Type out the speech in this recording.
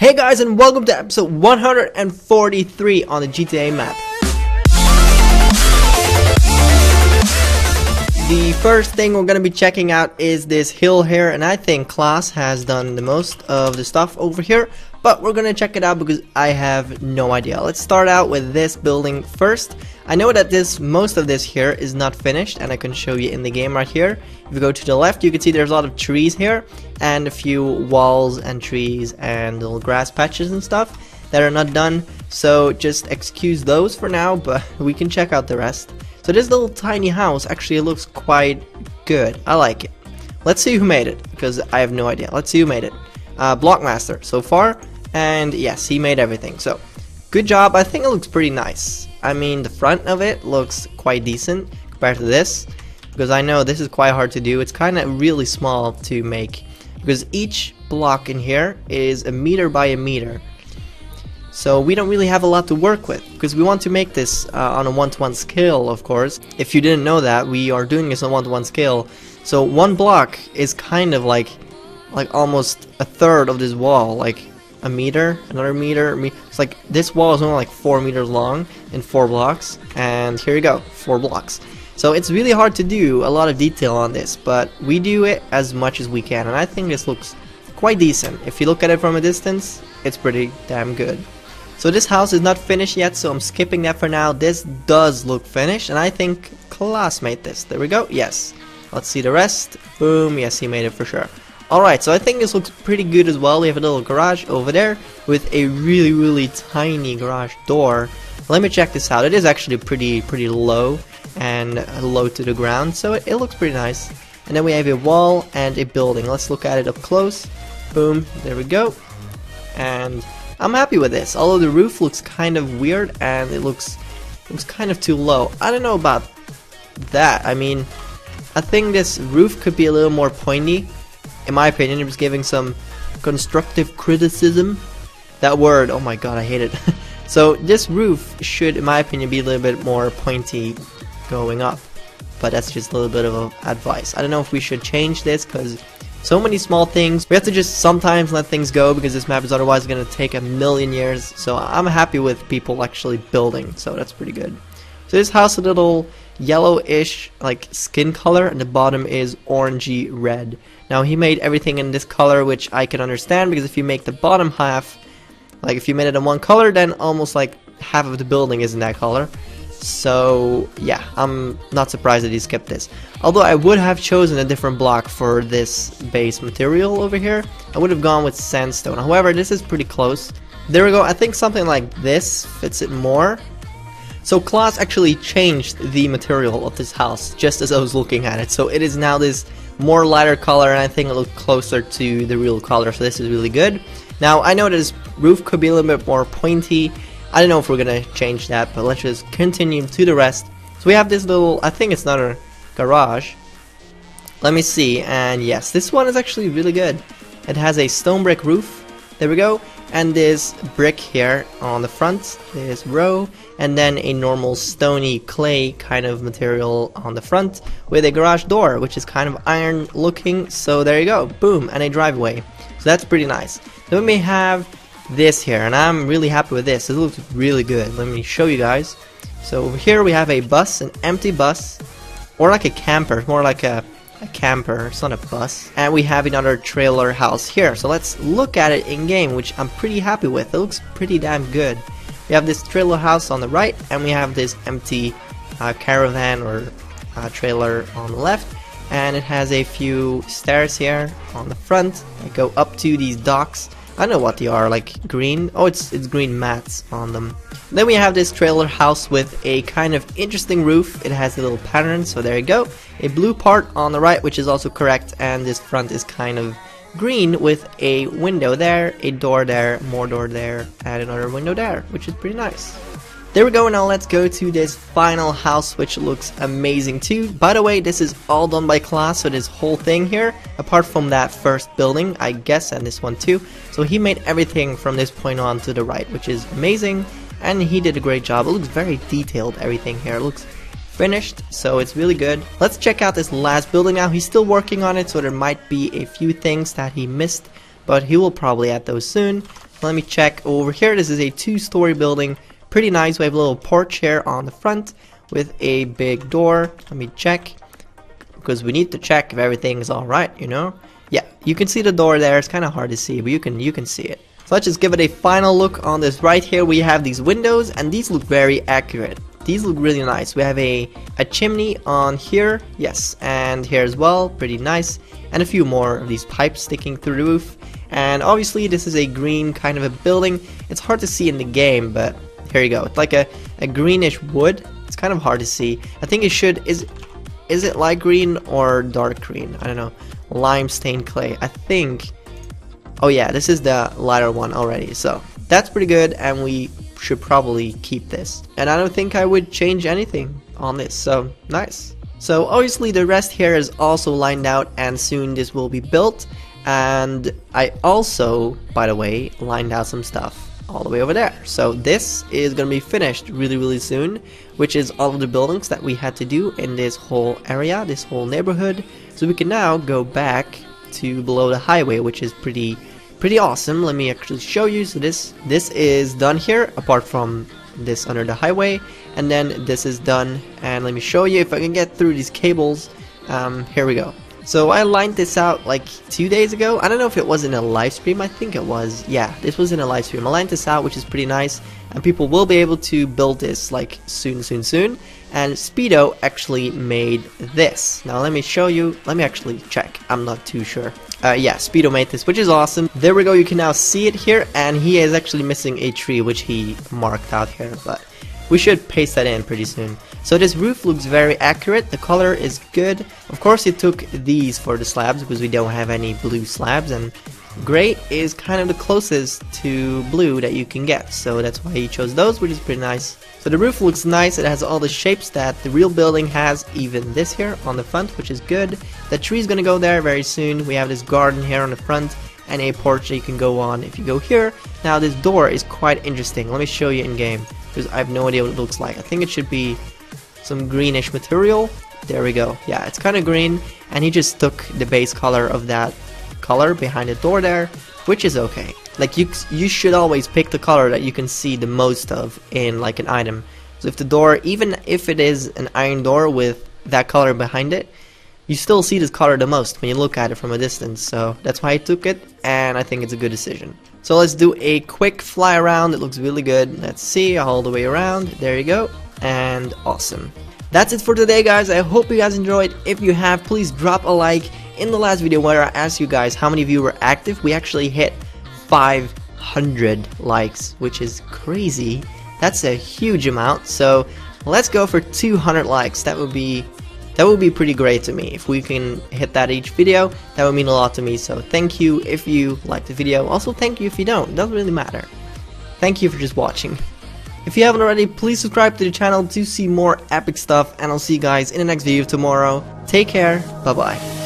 Hey guys, and welcome to episode 143 on the GTA map. The first thing we're going to be checking out is this hill here, and I think Klaas has done the most of the stuff over here, but we're going to check it out because I have no idea. Let's start out with this building first. I know that most of this here is not finished, and I can show you in the game right here. If you go to the left, you can see there's a lot of trees here and a few walls and trees and little grass patches and stuff that are not done, so just excuse those for now, but we can check out the rest. So this little tiny house actually looks quite good. I like it. Let's see who made it, because I have no idea. Let's see who made it. Blockmaster so far, and yes, he made everything, so good job. I think it looks pretty nice. I mean, the front of it looks quite decent compared to this, because I know this is quite hard to do. It's kind of really small to make, because each block in here is a meter by a meter. So we don't really have a lot to work with, because we want to make this on a 1-to-1 scale, of course. If you didn't know that, we are doing this on 1-to-1 scale. So one block is kind of like almost a third of this wall, like a meter, another meter. It's like this wall is only like 4 meters long in 4 blocks, and here you go, 4 blocks. So it's really hard to do a lot of detail on this, but we do it as much as we can, and I think this looks quite decent. If you look at it from a distance, it's pretty damn good. So this house is not finished yet, so I'm skipping that for now. This does look finished, and I think Klaas made this. There we go, yes. Let's see the rest. Boom, yes, he made it for sure. Alright, so I think this looks pretty good as well. We have a little garage over there with a really tiny garage door. Let me check this out. It is actually pretty low and low to the ground, so it looks pretty nice. And then we have a wall and a building. Let's look at it up close. Boom, there we go. And I'm happy with this, although the roof looks kind of weird and it looks kind of too low. I don't know about that. I mean, I think this roof could be a little more pointy. In my opinion, I'm just giving some constructive criticism. That word, oh my god, I hate it. So this roof should, in my opinion, be a little bit more pointy going up. But that's just a little bit of advice. I don't know if we should change this, because so many small things. We have to just sometimes let things go, because this map is otherwise going to take a million years. So I'm happy with people actually building, so that's pretty good. So this house is a little yellowish like skin color, and the bottom is orangey red. Now he made everything in this color, which I can understand, because if you make the bottom half, like if you made it in one color, then almost like half of the building is in that color. So yeah, I'm not surprised that he skipped this. Although I would have chosen a different block for this base material over here. I would have gone with sandstone. However, this is pretty close. There we go. I think something like this fits it more. So Klaas actually changed the material of this house just as I was looking at it. So it is now this more lighter color, and I think it looks closer to the real color. So this is really good. Now I know this roof could be a little bit more pointy. I don't know if we're gonna change that, but let's just continue to the rest. So we have this little, I think it's not a garage. Let me see, and yes, this one is actually really good. It has a stone brick roof. There we go. And this brick here on the front, this row, and then a normal stony clay kind of material on the front with a garage door, which is kind of iron looking. So there you go, boom, and a driveway. So that's pretty nice. Then we have this here, and I'm really happy with this. It looks really good. Let me show you guys. So over here we have a bus, an empty bus, or like a camper, more like a camper, it's not a bus. And we have another trailer house here. So let's look at it in game, which I'm pretty happy with. It looks pretty damn good. We have this trailer house on the right, and we have this empty caravan or trailer on the left, and it has a few stairs here on the front that go up to these docks. I don't know what they are, like green. Oh, it's green mats on them. Then we have this trailer house with a kind of interesting roof. It has a little pattern, so there you go. A blue part on the right, which is also correct, and this front is kind of green with a window there, a door there, more door there, and another window there, which is pretty nice. There we go. Now let's go to this final house, which looks amazing too. By the way, this is all done by Klaas, so this whole thing here, apart from that first building, I guess, and this one too. So he made everything from this point on to the right, which is amazing, and he did a great job. It looks very detailed, everything here. It looks finished, so it's really good. Let's check out this last building now. He's still working on it, so there might be a few things that he missed, but he will probably add those soon. Let me check over here. This is a 2-story building. Pretty nice. We have a little porch here on the front with a big door. Let me check, because we need to check if everything is alright, you know? Yeah, you can see the door there. It's kind of hard to see, but you can see it. So let's just give it a final look on this. Right here we have these windows, and these look very accurate. These look really nice. We have a chimney on here, yes, and here as well, pretty nice, and a few more of these pipes sticking through the roof. And obviously this is a green kind of a building. It's hard to see in the game, but here you go. It's like a greenish wood. It's kind of hard to see. I think it should, is it light green or dark green? I don't know. Lime stained clay, I think. Oh yeah, this is the lighter one already, so that's pretty good, and we should probably keep this. And I don't think I would change anything on this, so nice. So obviously the rest here is also lined out, and soon this will be built. And I also, by the way, lined out some stuff all the way over there. So this is gonna be finished really soon, which is all of the buildings that we had to do in this whole area, this whole neighborhood. So we can now go back to below the highway, which is pretty awesome. Let me actually show you. So this is done here, apart from this under the highway, and then this is done. And let me show you if I can get through these cables. Here we go. So I lined this out like 2 days ago. I don't know if it was in a live stream. I think it was. Yeah, this was in a live stream. I lined this out, which is pretty nice, and people will be able to build this like soon. And Speedo actually made this. Now let me show you. Let me actually check. I'm not too sure. Yeah, Speedo made this, which is awesome. There we go. You can now see it here, and he is actually missing a tree, which he marked out here, but we should paste that in pretty soon. So this roof looks very accurate. The color is good. Of course, he took these for the slabs because we don't have any blue slabs, and gray is kind of the closest to blue that you can get. So that's why he chose those, which is pretty nice. So the roof looks nice. It has all the shapes that the real building has, even this here on the front, which is good. The tree is gonna go there very soon. We have this garden here on the front and a porch that you can go on if you go here. Now this door is quite interesting. Let me show you in game, because I have no idea what it looks like. I think it should be some greenish material. There we go. Yeah, it's kind of green, and he just took the base color of that color behind the door there, which is okay. Like you should always pick the color that you can see the most of in like an item. So if the door, even if it is an iron door with that color behind it, you still see this color the most when you look at it from a distance. So that's why I took it, and I think it's a good decision. So let's do a quick fly around. It looks really good. Let's see, all the way around. There you go. And awesome. That's it for today, guys. I hope you guys enjoyed. If you have, please drop a like. In the last video where I asked you guys how many of you were active, we actually hit 500 likes, which is crazy. That's a huge amount. So let's go for 200 likes. That would be pretty great to me. If we can hit that each video, that would mean a lot to me. So thank you if you liked the video. Also thank you if you don't. It doesn't really matter. Thank you for just watching. If you haven't already, please subscribe to the channel to see more epic stuff, and I'll see you guys in the next video tomorrow. Take care. Bye bye.